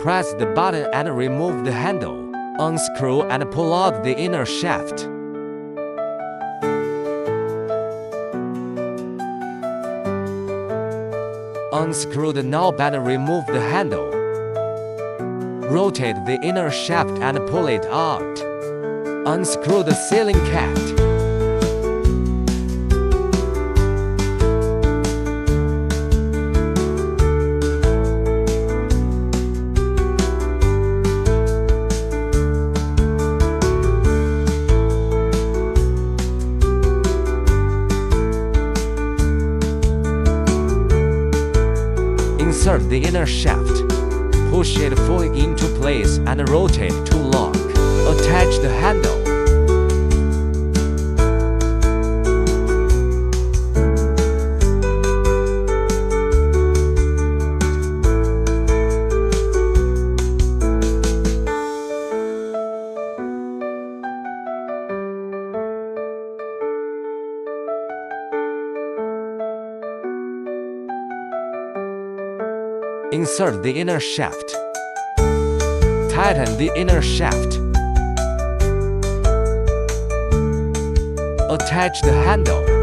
Press the button and remove the handle. Unscrew and pull out the inner shaft. Unscrew the knob and remove the handle. Rotate the inner shaft and pull it out. Unscrew the sealing cap. Insert the inner shaft. Push it fully into place and rotate to lock. Attach the handle. Insert the inner shaft. Tighten the inner shaft. Attach the handle.